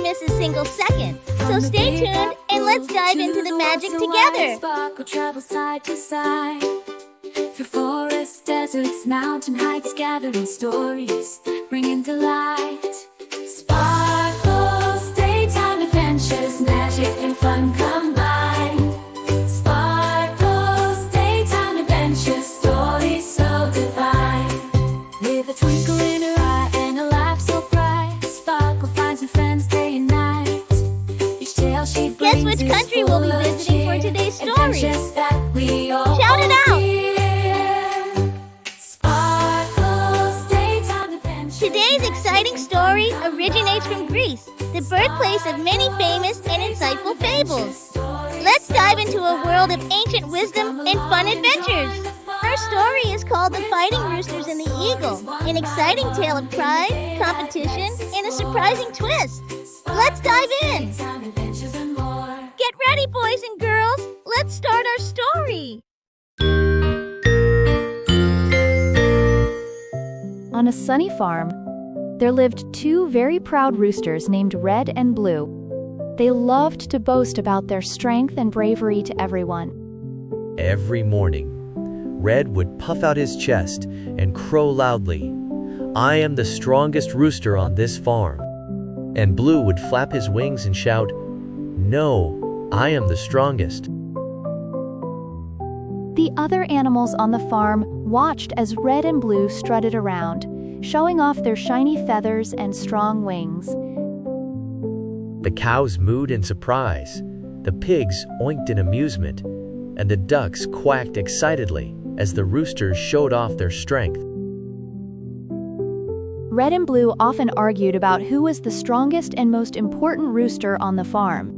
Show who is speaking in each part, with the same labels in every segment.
Speaker 1: miss a single second. So stay tuned and let's dive into the magic together.
Speaker 2: Sparkle travel side to side. Through forests, deserts, mountain heights, gathering stories, bringing delight. Sparkles, daytime adventures, magic and fun combined. Sparkles, daytime adventures, stories so divine. With a twinkle in her eye and a laugh so bright, Sparkle finds her friends day and night. Each tale she brings.
Speaker 1: Guess which country we'll be visiting for today's story? Shout it out! Today's exciting story originates from Greece, the birthplace of many famous and insightful fables. Let's dive into a world of ancient wisdom and fun adventures. Our story is called The Fighting Roosters and the Eagle, an exciting tale of pride, competition, and a surprising twist. Let's dive in. Get ready, boys and girls. Let's start our story.
Speaker 3: On a sunny farm, there lived two very proud roosters named Red and Blue. They loved to boast about their strength and bravery to everyone.
Speaker 4: Every morning, Red would puff out his chest and crow loudly, "I am the strongest rooster on this farm." And Blue would flap his wings and shout, "No, I am the strongest."
Speaker 3: The other animals on the farm watched as Red and Blue strutted around, showing off their shiny feathers and strong wings.
Speaker 4: The cows mooed in surprise, the pigs oinked in amusement, and the ducks quacked excitedly as the roosters showed off their strength.
Speaker 3: Red and Blue often argued about who was the strongest and most important rooster on the farm.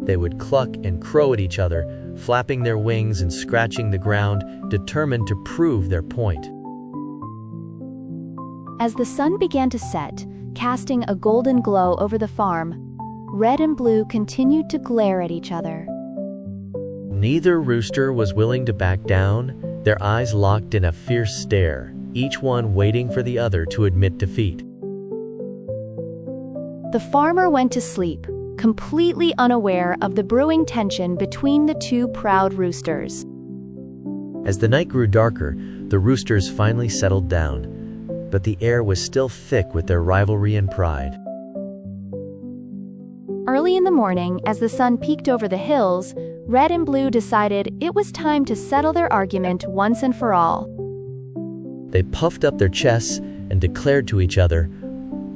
Speaker 4: They would cluck and crow at each other, flapping their wings and scratching the ground, determined to prove their point.
Speaker 3: As the sun began to set, casting a golden glow over the farm, Red and Blue continued to glare at each other.
Speaker 4: Neither rooster was willing to back down, their eyes locked in a fierce stare, each one waiting for the other to admit defeat.
Speaker 3: The farmer went to sleep, completely unaware of the brewing tension between the two proud roosters.
Speaker 4: As the night grew darker, the roosters finally settled down, but the air was still thick with their rivalry and pride.
Speaker 3: Early in the morning, as the sun peeked over the hills, Red and Blue decided it was time to settle their argument once and for all.
Speaker 4: They puffed up their chests and declared to each other,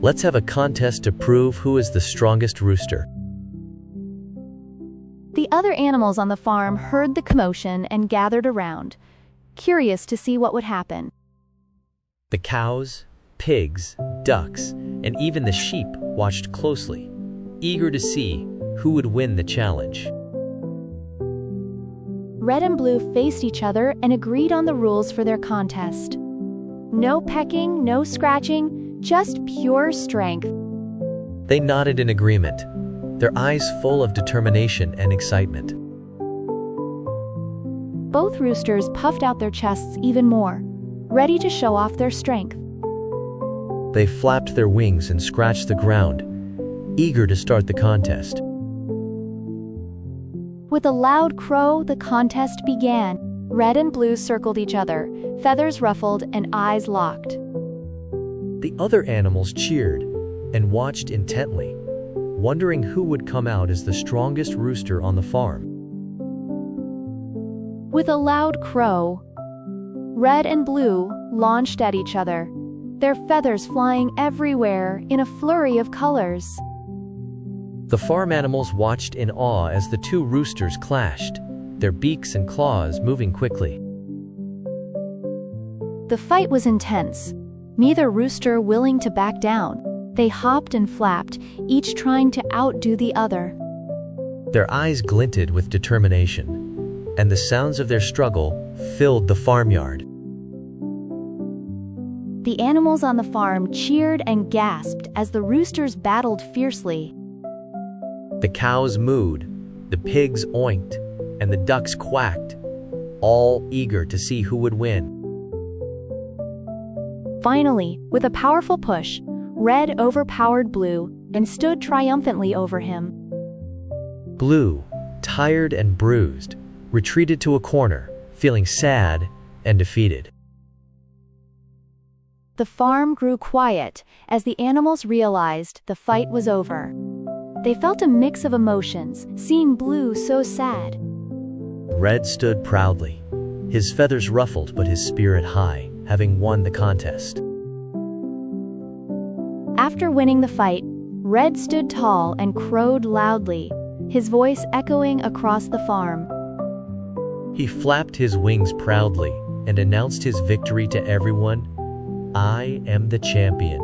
Speaker 4: "Let's have a contest to prove who is the strongest rooster."
Speaker 3: The other animals on the farm heard the commotion and gathered around, curious to see what would happen.
Speaker 4: The cows, pigs, ducks, and even the sheep watched closely, eager to see who would win the challenge.
Speaker 3: Red and Blue faced each other and agreed on the rules for their contest. No pecking, no scratching, just pure strength.
Speaker 4: They nodded in agreement, their eyes full of determination and excitement.
Speaker 3: Both roosters puffed out their chests even more, ready to show off their strength.
Speaker 4: They flapped their wings and scratched the ground, eager to start the contest.
Speaker 3: With a loud crow, the contest began. Red and Blue circled each other, feathers ruffled and eyes locked.
Speaker 4: The other animals cheered and watched intently, wondering who would come out as the strongest rooster on the farm.
Speaker 3: With a loud crow, Red and Blue launched at each other, their feathers flying everywhere in a flurry of colors.
Speaker 4: The farm animals watched in awe as the two roosters clashed, their beaks and claws moving quickly.
Speaker 3: The fight was intense, neither rooster willing to back down. They hopped and flapped, each trying to outdo the other.
Speaker 4: Their eyes glinted with determination, and the sounds of their struggle filled the farmyard.
Speaker 3: The animals on the farm cheered and gasped as the roosters battled fiercely.
Speaker 4: The cows mooed, the pigs oinked, and the ducks quacked, all eager to see who would win.
Speaker 3: Finally, with a powerful push, Red overpowered Blue, and stood triumphantly over him.
Speaker 4: Blue, tired and bruised, retreated to a corner, feeling sad and defeated.
Speaker 3: The farm grew quiet as the animals realized the fight was over. They felt a mix of emotions, seeing Blue so sad.
Speaker 4: Red stood proudly, his feathers ruffled but his spirit high, having won the contest.
Speaker 3: After winning the fight, Red stood tall and crowed loudly, his voice echoing across the farm.
Speaker 4: He flapped his wings proudly and announced his victory to everyone. "I am the champion."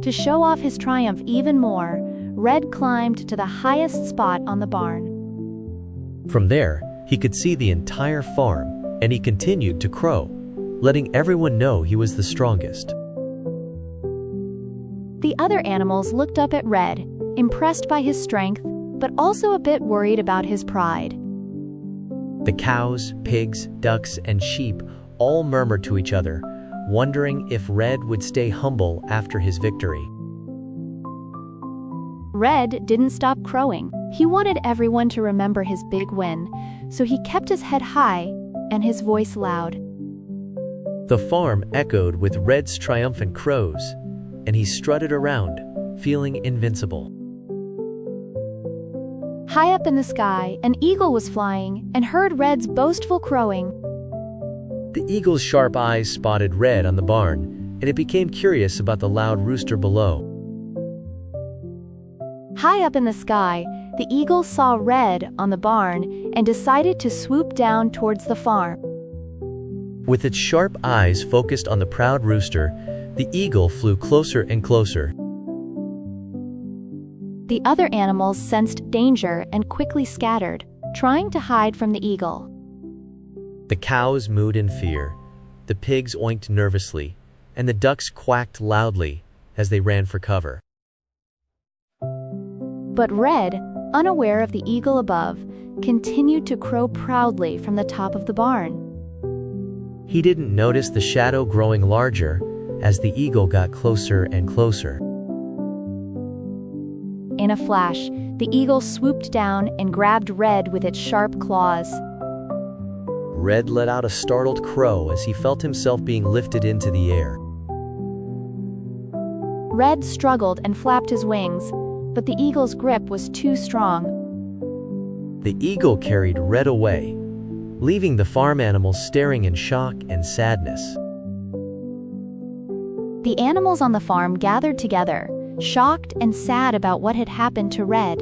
Speaker 3: To show off his triumph even more, Red climbed to the highest spot on the barn.
Speaker 4: From there, he could see the entire farm, and he continued to crow, letting everyone know he was the strongest.
Speaker 3: The other animals looked up at Red, impressed by his strength, but also a bit worried about his pride.
Speaker 4: The cows, pigs, ducks, and sheep all murmured to each other, wondering if Red would stay humble after his victory.
Speaker 3: Red didn't stop crowing. He wanted everyone to remember his big win, so he kept his head high and his voice loud.
Speaker 4: The farm echoed with Red's triumphant crows, and he strutted around, feeling invincible.
Speaker 3: High up in the sky, an eagle was flying and heard Red's boastful crowing.
Speaker 4: The eagle's sharp eyes spotted Red on the barn, and it became curious about the loud rooster below.
Speaker 3: High up in the sky, the eagle saw Red on the barn and decided to swoop down towards the farm.
Speaker 4: With its sharp eyes focused on the proud rooster, the eagle flew closer and closer.
Speaker 3: The other animals sensed danger and quickly scattered, trying to hide from the eagle.
Speaker 4: The cows mooed in fear, the pigs oinked nervously, and the ducks quacked loudly as they ran for cover.
Speaker 3: But Red, unaware of the eagle above, continued to crow proudly from the top of the barn.
Speaker 4: He didn't notice the shadow growing larger as the eagle got closer and closer.
Speaker 3: In a flash, the eagle swooped down and grabbed Red with its sharp claws.
Speaker 4: Red let out a startled crow as he felt himself being lifted into the air.
Speaker 3: Red struggled and flapped his wings, but the eagle's grip was too strong.
Speaker 4: The eagle carried Red away, leaving the farm animals staring in shock and sadness.
Speaker 3: The animals on the farm gathered together, shocked and sad about what had happened to Red.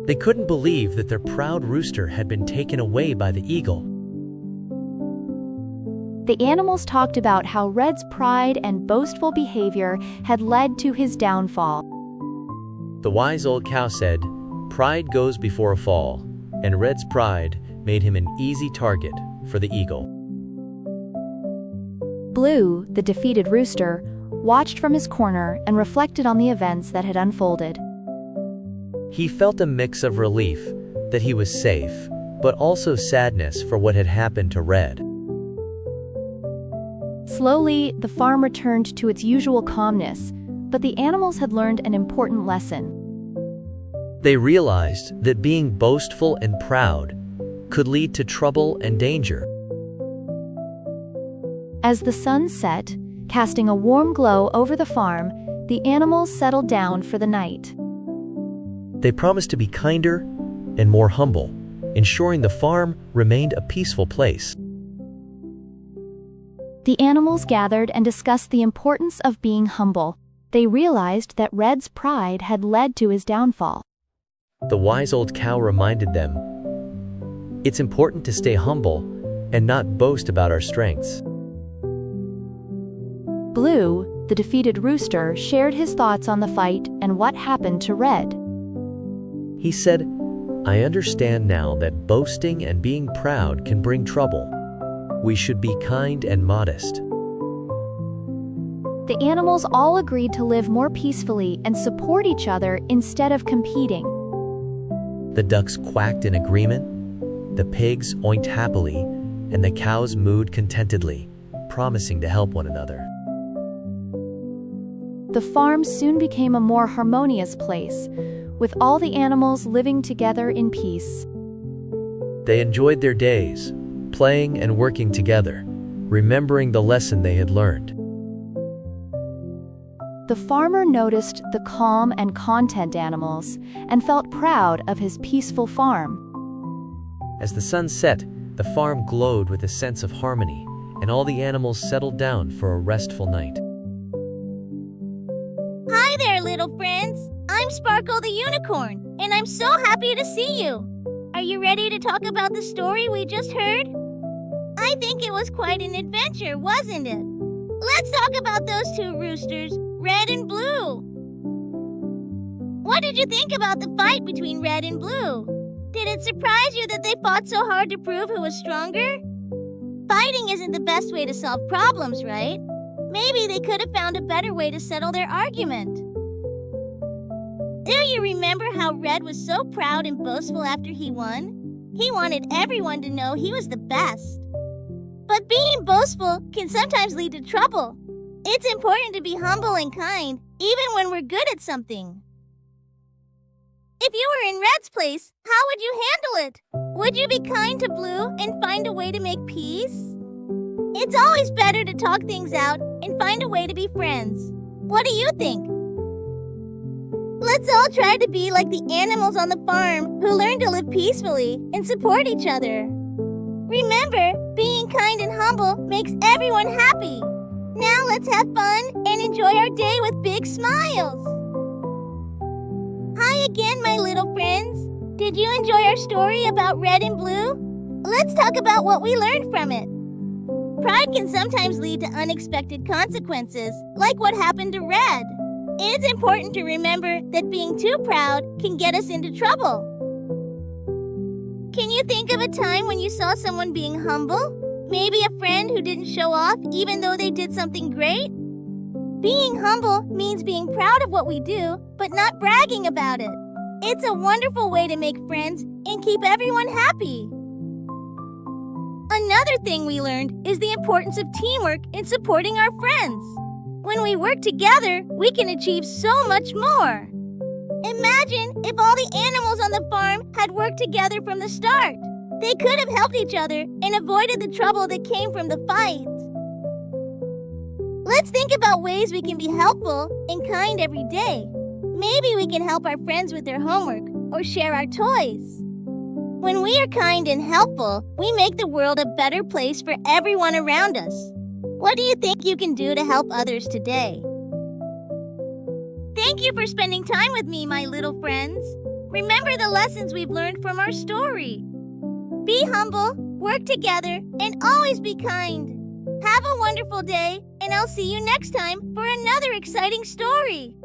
Speaker 4: They couldn't believe that their proud rooster had been taken away by the eagle.
Speaker 3: The animals talked about how Red's pride and boastful behavior had led to his downfall.
Speaker 4: The wise old cow said, "Pride goes before a fall," and Red's pride made him an easy target for the eagle.
Speaker 3: Blue, the defeated rooster, watched from his corner and reflected on the events that had unfolded.
Speaker 4: He felt a mix of relief that he was safe, but also sadness for what had happened to Red.
Speaker 3: Slowly, the farm returned to its usual calmness, but the animals had learned an important lesson.
Speaker 4: They realized that being boastful and proud could lead to trouble and danger.
Speaker 3: As the sun set, casting a warm glow over the farm, the animals settled down for the night.
Speaker 4: They promised to be kinder and more humble, ensuring the farm remained a peaceful place.
Speaker 3: The animals gathered and discussed the importance of being humble. They realized that Red's pride had led to his downfall.
Speaker 4: The wise old cow reminded them, "It's important to stay humble and not boast about our strengths."
Speaker 3: Blue, the defeated rooster, shared his thoughts on the fight and what happened to Red.
Speaker 4: He said, "I understand now that boasting and being proud can bring trouble. We should be kind and modest."
Speaker 3: The animals all agreed to live more peacefully and support each other instead of competing.
Speaker 4: The ducks quacked in agreement, the pigs oinked happily, and the cows mooed contentedly, promising to help one another.
Speaker 3: The farm soon became a more harmonious place, with all the animals living together in peace.
Speaker 4: They enjoyed their days, playing and working together, remembering the lesson they had learned.
Speaker 3: The farmer noticed the calm and content animals and felt proud of his peaceful farm.
Speaker 4: As the sun set, the farm glowed with a sense of harmony, and all the animals settled down for a restful night.
Speaker 1: Hi there, little friends. I'm Sparkle the Unicorn, and I'm so happy to see you. Are you ready to talk about the story we just heard? I think it was quite an adventure, wasn't it? Let's talk about those two roosters, Red and Blue. What did you think about the fight between Red and Blue? Did it surprise you that they fought so hard to prove who was stronger? Fighting isn't the best way to solve problems, right? Maybe they could have found a better way to settle their argument. Do you remember how Red was so proud and boastful after he won? He wanted everyone to know he was the best. But being boastful can sometimes lead to trouble. It's important to be humble and kind, even when we're good at something. If you were in Red's place, how would you handle it? Would you be kind to Blue and find a way to make peace? It's always better to talk things out and find a way to be friends. What do you think? Let's all try to be like the animals on the farm who learn to live peacefully and support each other. Remember, being kind and humble makes everyone happy. Now let's have fun and enjoy our day with big smiles. Hi again, my little friends. Did you enjoy our story about Red and Blue? Let's talk about what we learned from it. Pride can sometimes lead to unexpected consequences, like what happened to Red. It's important to remember that being too proud can get us into trouble. Can you think of a time when you saw someone being humble? Maybe a friend who didn't show off even though they did something great? Being humble means being proud of what we do, but not bragging about it. It's a wonderful way to make friends and keep everyone happy. Another thing we learned is the importance of teamwork in supporting our friends. When we work together, we can achieve so much more. Imagine if all the animals on the farm had worked together from the start. They could have helped each other and avoided the trouble that came from the fight. Let's think about ways we can be helpful and kind every day. Maybe we can help our friends with their homework or share our toys. When we are kind and helpful, we make the world a better place for everyone around us. What do you think you can do to help others today? Thank you for spending time with me, my little friends. Remember the lessons we've learned from our story. Be humble, work together, and always be kind. Have a wonderful day, and I'll see you next time for another exciting story.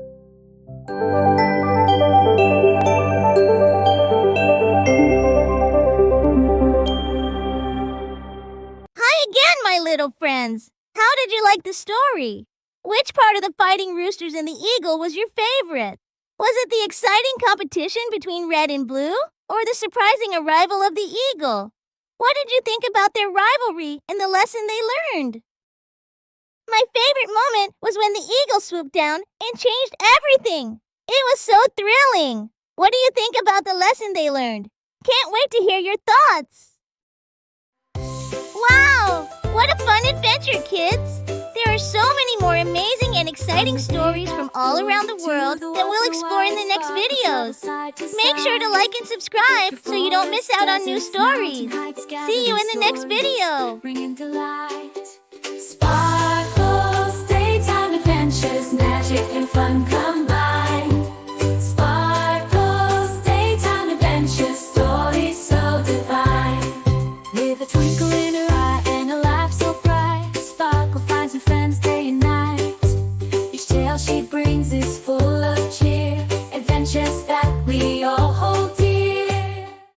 Speaker 1: Hi again, my little friends. How did you like the story? Which part of the fighting roosters and the eagle was your favorite? Was it the exciting competition between Red and Blue, or the surprising arrival of the eagle? What did you think about their rivalry and the lesson they learned? My favorite moment was when the eagle swooped down and changed everything. It was so thrilling. What do you think about the lesson they learned? Can't wait to hear your thoughts. Wow! What a fun adventure, kids! There are so many more amazing and exciting stories from all around the world that we'll explore in the next videos. Make sure to like and subscribe so you don't miss out on new stories. See you in the next video.
Speaker 2: Sparkles, daytime adventures, magic and fun combined. Sparkles, daytime adventures, stories so divine. With a twinkle